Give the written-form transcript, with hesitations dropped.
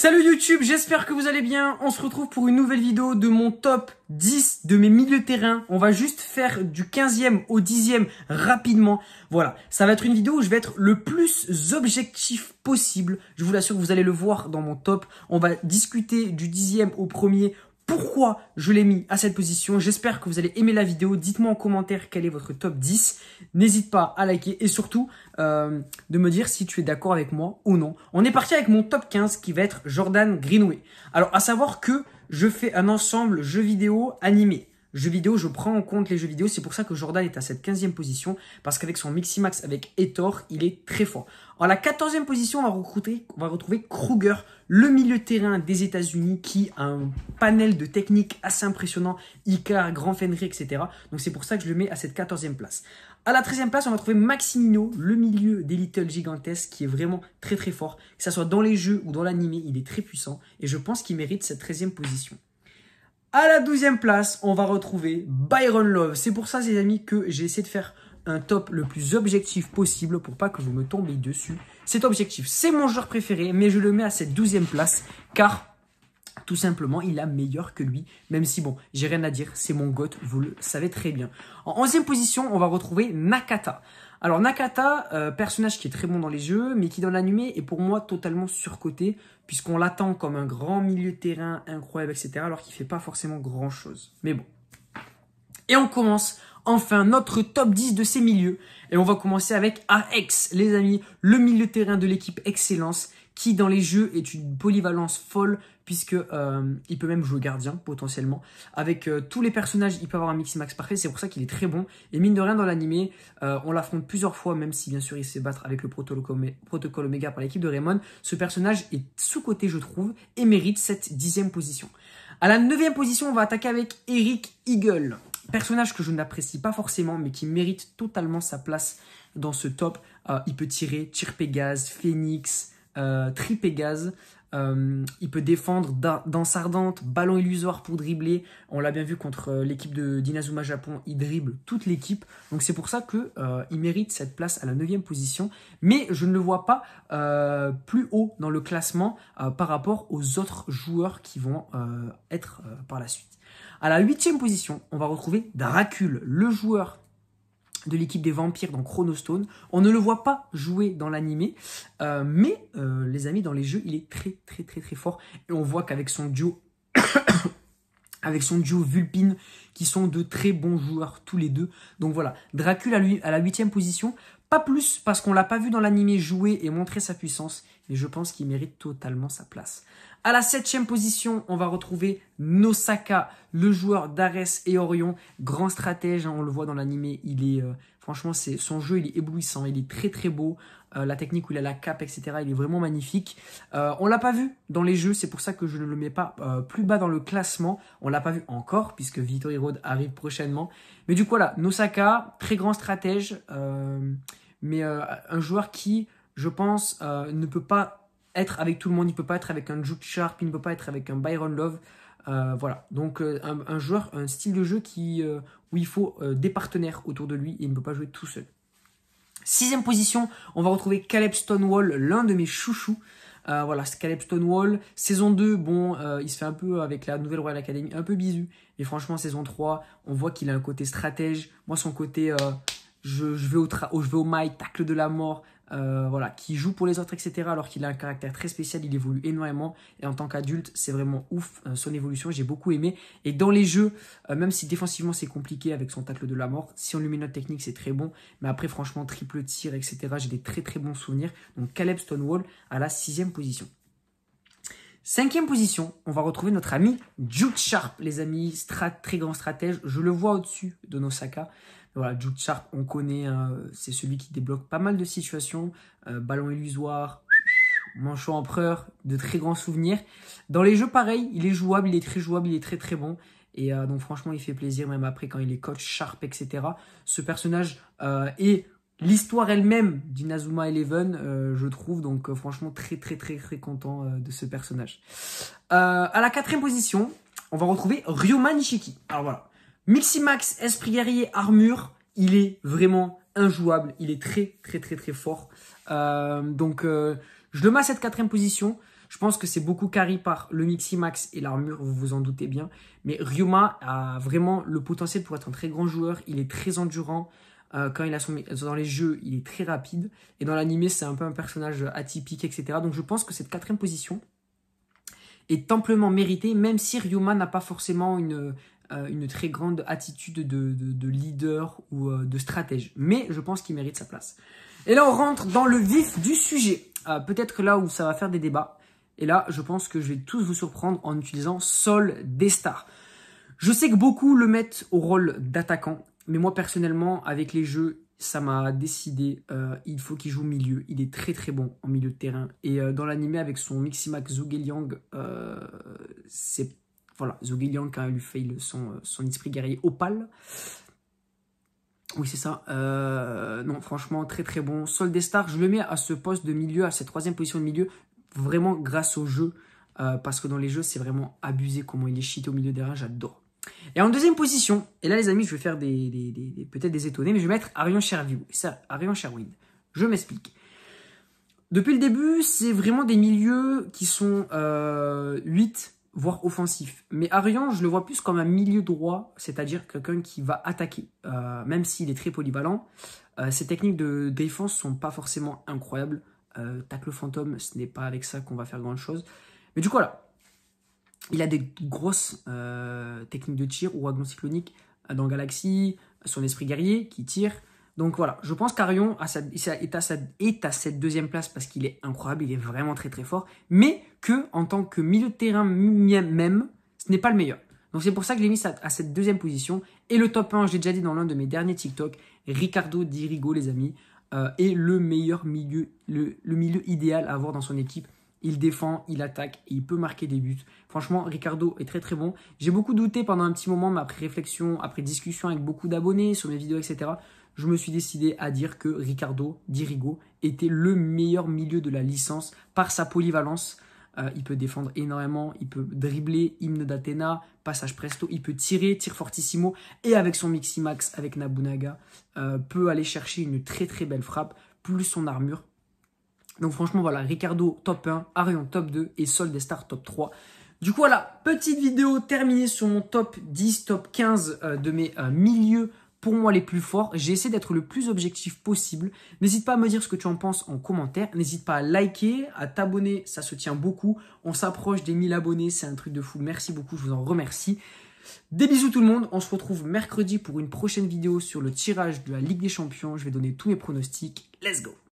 Salut YouTube, j'espère que vous allez bien. On se retrouve pour une nouvelle vidéo de mon top 10 de mes milieux de terrain. On va juste faire du 15e au 10e rapidement. Voilà, ça va être une vidéo où je vais être le plus objectif possible. Je vous l'assure, vous allez le voir dans mon top. On va discuter du 10e au premier. Pourquoi je l'ai mis à cette position. J'espère que vous allez aimer la vidéo. Dites-moi en commentaire quel est votre top 10. N'hésite pas à liker et surtout de me dire si tu es d'accord avec moi ou non. On est parti avec mon top 15 qui va être Jordan Greenway. Alors, à savoir que je fais un ensemble jeux vidéo animé. Jeux vidéo, je prends en compte les jeux vidéo. C'est pour ça que Jordan est à cette 15e position. Parce qu'avec son Miximax avec Etor, il est très fort. En la 14e position, on va retrouver Kruger, le milieu de terrain des États-Unis qui a un panel de techniques assez impressionnant. Icar, Grand Fenrir, etc. Donc c'est pour ça que je le mets à cette 14e place. À la 13e place, on va trouver Maximino, le milieu des Little Gigantes, qui est vraiment très très fort. Que ce soit dans les jeux ou dans l'animé, il est très puissant. Et je pense qu'il mérite cette 13e position. À la 12e place, on va retrouver Byron Love. C'est pour ça, les amis, que j'ai essayé de faire un top le plus objectif possible pour pas que vous me tombiez dessus. Cet objectif, c'est mon joueur préféré, mais je le mets à cette 12e place car tout simplement, il est meilleur que lui. Même si, bon, j'ai rien à dire, c'est mon GOAT, vous le savez très bien. En 11e position, on va retrouver Nakata. Alors Nakata, personnage qui est très bon dans les jeux, mais qui dans l'animé est pour moi totalement surcoté, puisqu'on l'attend comme un grand milieu de terrain incroyable, etc. Alors qu'il fait pas forcément grand chose. Mais bon. Et on commence enfin notre top 10 de ces milieux. Et on va commencer avec AX, les amis, le milieu de terrain de l'équipe Excellence, qui dans les jeux est une polyvalence folle, puisque il peut même jouer gardien potentiellement. Avec tous les personnages, il peut avoir un Miximax parfait, c'est pour ça qu'il est très bon. Et mine de rien dans l'animé, on l'affronte plusieurs fois, même si bien sûr il se fait battre avec le protocole Omega par l'équipe de Raymond. Ce personnage est sous-coté je trouve, et mérite cette 10e position. À la 9e position, on va attaquer avec Eric Eagle. Personnage que je n'apprécie pas forcément, mais qui mérite totalement sa place dans ce top. Il peut tirer, tir Pégase, Phoenix, tri-Pégase. Il peut défendre danse ardente, ballon illusoire pour dribbler. On l'a bien vu contre l'équipe de d'Inazuma Japon, il dribble toute l'équipe. Donc c'est pour ça que il mérite cette place à la 9e position. Mais je ne le vois pas plus haut dans le classement par rapport aux autres joueurs qui vont être par la suite. À la 8e position, on va retrouver Dracul, le joueur de l'équipe des vampires dans Chronostone. On ne le voit pas jouer dans l'animé, mais les amis, dans les jeux, il est très très très très fort. Et on voit qu'avec son duo, avec son duo Vulpine, qui sont de très bons joueurs tous les deux. Donc voilà, Dracul à la 8e position. Pas plus parce qu'on l'a pas vu dans l'animé jouer et montrer sa puissance, mais je pense qu'il mérite totalement sa place. À la 7e position, on va retrouver Nosaka, le joueur d'Ares et Orion, grand stratège, hein, on le voit dans l'animé, il est franchement son jeu il est éblouissant, il est très très beau, la technique où il a la cape, etc. il est vraiment magnifique. On l'a pas vu dans les jeux, c'est pour ça que je ne le mets pas plus bas dans le classement, on l'a pas vu encore puisque Victory Road arrive prochainement. Mais du coup voilà, Nosaka, très grand stratège, mais un joueur qui, je pense, ne peut pas être avec tout le monde, il ne peut pas être avec un Juke Sharp, il ne peut pas être avec un Byron Love. Voilà, donc un joueur, un style de jeu où il faut des partenaires autour de lui et il ne peut pas jouer tout seul. 6e position, on va retrouver Caleb Stonewall, l'un de mes chouchous. Voilà, Caleb Stonewall, saison 2, bon, il se fait un peu avec la nouvelle Royal Academy, un peu bisu. Et franchement, saison 3, on voit qu'il a un côté stratège. Moi, son côté, je vais au mail, tacle de la mort, voilà, qui joue pour les autres, etc. Alors qu'il a un caractère très spécial, il évolue énormément. Et en tant qu'adulte, c'est vraiment ouf son évolution, j'ai beaucoup aimé. Et dans les jeux, même si défensivement c'est compliqué avec son tacle de la mort, si on lui met notre technique, c'est très bon. Mais après, franchement, triple tir, etc. J'ai des très très bons souvenirs. Donc Caleb Stonewall à la 6e position. 5e position, on va retrouver notre ami Juke Sharp, les amis, très grand stratège. Je le vois au-dessus de Nosaka. Voilà, Juke Sharp, on connaît, c'est celui qui débloque pas mal de situations. Ballon illusoire, manchot empereur, de très grands souvenirs. Dans les jeux, pareil, il est jouable, il est très jouable, il est très très bon. Et donc franchement, il fait plaisir, même après quand il est coach Sharp, etc. Ce personnage est l'histoire elle-même d'Inazuma Eleven, je trouve. Donc franchement, très très très très content de ce personnage. À la 4e position, on va retrouver Ryoma Nishiki. Alors voilà. Miximax, Esprit Guerrier, Armure, il est vraiment injouable, il est très très très très fort. Donc je le mets à cette 4e position. Je pense que c'est beaucoup carry par le Miximax et l'armure, vous vous en doutez bien. Mais Ryoma a vraiment le potentiel pour être un très grand joueur. Il est très endurant. Quand il a dans les jeux, il est très rapide. Et dans l'animé, c'est un peu un personnage atypique, etc. Donc je pense que cette 4e position est amplement méritée, même si Ryoma n'a pas forcément une très grande attitude de leader ou de stratège. Mais je pense qu'il mérite sa place. Et là, on rentre dans le vif du sujet. Peut-être là où ça va faire des débats. Et là, je pense que je vais tous vous surprendre en utilisant Sol Destar. Je sais que beaucoup le mettent au rôle d'attaquant. Mais moi, personnellement, avec les jeux, ça m'a décidé, il faut qu'il joue milieu. Il est très très bon en milieu de terrain. Et dans l'animé, avec son Miximax Zhuge-Liang, c'est... Voilà, Zhuge-Liang quand il lui fait son esprit guerrier opale. Oui, c'est ça. Non, franchement, très très bon. Sol Destar, je le mets à ce poste de milieu, à cette 3e position de milieu, vraiment grâce au jeu. Parce que dans les jeux, c'est vraiment abusé comment il est cheaté au milieu de terrain, j'adore. Et en 2e position, et là les amis, je vais faire peut-être des étonnés, mais je vais mettre Arion Sherwood. Je m'explique. Depuis le début, c'est vraiment des milieux qui sont 8, voire offensifs. Mais Arion, je le vois plus comme un milieu droit, c'est-à-dire quelqu'un qui va attaquer, même s'il est très polyvalent. Ses techniques de défense sont pas forcément incroyables. Tacle fantôme, ce n'est pas avec ça qu'on va faire grand-chose. Mais du coup, voilà. Il a des grosses techniques de tir, ouragan cyclonique dans Galaxy, son esprit guerrier qui tire. Donc voilà, je pense qu'Arion est à cette 2e place parce qu'il est incroyable, il est vraiment très très fort. Mais que en tant que milieu de terrain même, ce n'est pas le meilleur. Donc c'est pour ça que je l'ai mis à cette 2e position. Et le top 1, j'ai déjà dit dans l'un de mes derniers TikTok, Ricardo Dirigo les amis, est le meilleur milieu, le milieu idéal à avoir dans son équipe. Il défend, il attaque et il peut marquer des buts. Franchement, Ricardo est très très bon. J'ai beaucoup douté pendant un petit moment, mais après réflexion, après discussion avec beaucoup d'abonnés sur mes vidéos, etc., je me suis décidé à dire que Ricardo Dirigo était le meilleur milieu de la licence par sa polyvalence. Il peut défendre énormément, il peut dribbler, hymne d'Athéna, passage presto, il peut tirer, tir fortissimo, et avec son Miximax, avec Nabunaga, peut aller chercher une très très belle frappe, plus son armure. Donc franchement, voilà, Ricardo top 1, Arion top 2 et Sol Destar top 3. Du coup, voilà, petite vidéo terminée sur mon top 10, top 15 de mes milieux pour moi les plus forts. J'ai essayé d'être le plus objectif possible. N'hésite pas à me dire ce que tu en penses en commentaire. N'hésite pas à liker, à t'abonner, ça se tient beaucoup. On s'approche des 1000 abonnés, c'est un truc de fou. Merci beaucoup, je vous en remercie. Des bisous tout le monde, on se retrouve mercredi pour une prochaine vidéo sur le tirage de la Ligue des Champions. Je vais donner tous mes pronostics. Let's go!